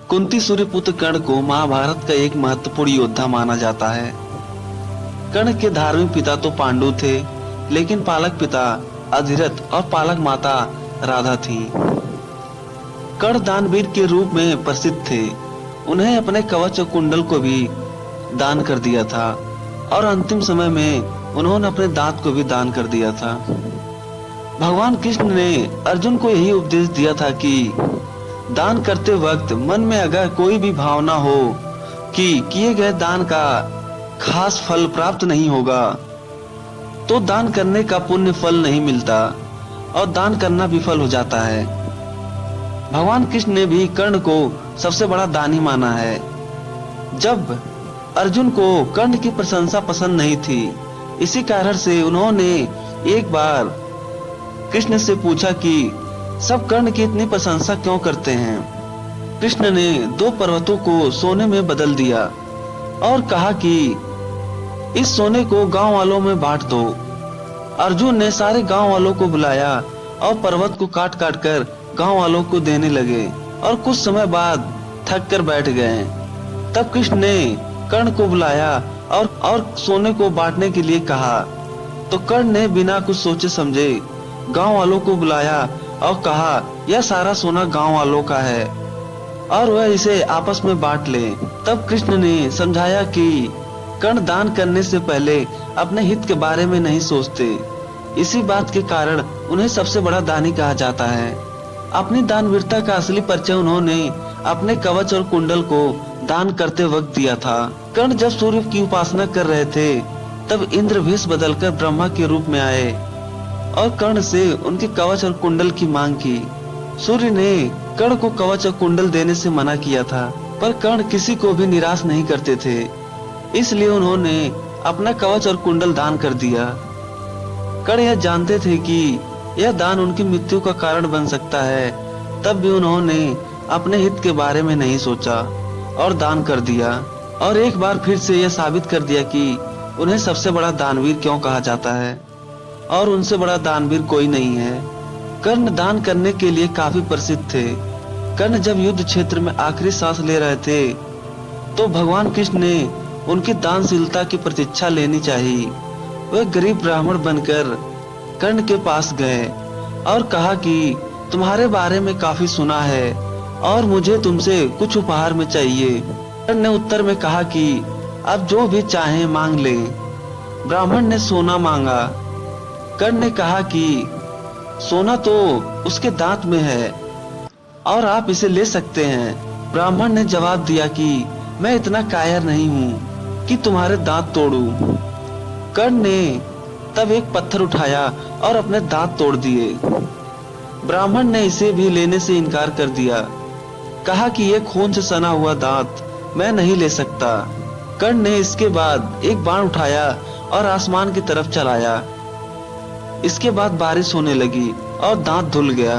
कुंती सूर्यपुत्र कर्ण को महाभारत का एक महत्वपूर्ण योद्धा माना जाता है। कर्ण के धार्मिक पिता तो पांडु थे, लेकिन पालक पिता अधिरथ और पालक माता राधा थी। कर्ण दानवीर के रूप में प्रसिद्ध थे। उन्हें अपने कवच और कुंडल को भी दान कर दिया था और अंतिम समय में उन्होंने अपने दांत को भी दान कर दिया था। भगवान कृष्ण ने अर्जुन को यही उपदेश दिया था कि दान करते वक्त मन में अगर कोई भी भावना हो कि किए गए दान का खास फल प्राप्त नहीं होगा, तो दान करने का पुण्य फल नहीं मिलता और दान करना विफल हो जाता है। भगवान कृष्ण ने भी कर्ण को सबसे बड़ा दानी माना है। जब अर्जुन को कर्ण की प्रशंसा पसंद नहीं थी, इसी कारण से उन्होंने एक बार कृष्ण से पूछा कि सब कर्ण की इतनी प्रशंसा क्यों करते हैं। कृष्ण ने 2 पर्वतों को सोने में बदल दिया और कहा कि इस सोने को गांव वालों में बांट दो। अर्जुन ने सारे गांव वालों को बुलाया और पर्वत को काट काट कर गांव वालों को देने लगे और कुछ समय बाद थक कर बैठ गए। तब कृष्ण ने कर्ण को बुलाया और सोने को बांटने के लिए कहा, तो कर्ण ने बिना कुछ सोचे समझे गांव वालों को बुलाया और कहा, यह सारा सोना गांव वालों का है और वह इसे आपस में बांट ले। तब कृष्ण ने समझाया कि कर्ण दान करने से पहले अपने हित के बारे में नहीं सोचते। इसी बात के कारण उन्हें सबसे बड़ा दानी कहा जाता है। अपनी दानवीरता का असली परिचय उन्होंने अपने कवच और कुंडल को दान करते वक्त दिया था। कर्ण जब सूर्य की उपासना कर रहे थे, तब इंद्र भेष बदलकर ब्रह्मा के रूप में आए और कर्ण से उनके कवच और कुंडल की मांग की। सूर्य ने कर्ण को कवच और कुंडल देने से मना किया था, पर कर्ण किसी को भी निराश नहीं करते थे, इसलिए उन्होंने अपना कवच और कुंडल दान कर दिया। कर्ण यह जानते थे कि यह दान उनकी मृत्यु का कारण बन सकता है, तब भी उन्होंने अपने हित के बारे में नहीं सोचा और दान कर दिया और एक बार फिर से यह साबित कर दिया कि उन्हें सबसे बड़ा दानवीर क्यों कहा जाता है और उनसे बड़ा दानवीर कोई नहीं है। कर्ण दान करने के लिए काफी प्रसिद्ध थे। कर्ण जब युद्ध क्षेत्र में आखिरी सांस ले रहे थे, तो भगवान कृष्ण ने उनकी दानशीलता की प्रतीक्षा लेनी चाहिए। वह गरीब ब्राह्मण बनकर कर्ण के पास गए और कहा कि तुम्हारे बारे में काफी सुना है और मुझे तुमसे कुछ उपहार में चाहिए। कर्ण ने उत्तर में कहा कि आप जो भी चाहें मांग ले। ब्राह्मण ने सोना मांगा। कर्ण ने कहा कि सोना तो उसके दांत में है और आप इसे ले सकते हैं। ब्राह्मण ने जवाब दिया कि मैं इतना कायर नहीं हूँ कि तुम्हारे दांत तोड़ूं। कर्ण ने तब एक पत्थर उठाया और अपने दांत तोड़ दिए। ब्राह्मण ने इसे भी लेने से इनकार कर दिया, कहा कि यह खून से सना हुआ दांत मैं नहीं ले सकता। कर्ण ने इसके बाद एक बाण उठाया और आसमान की तरफ चलाया। इसके बाद बारिश होने लगी और दांत धुल गया।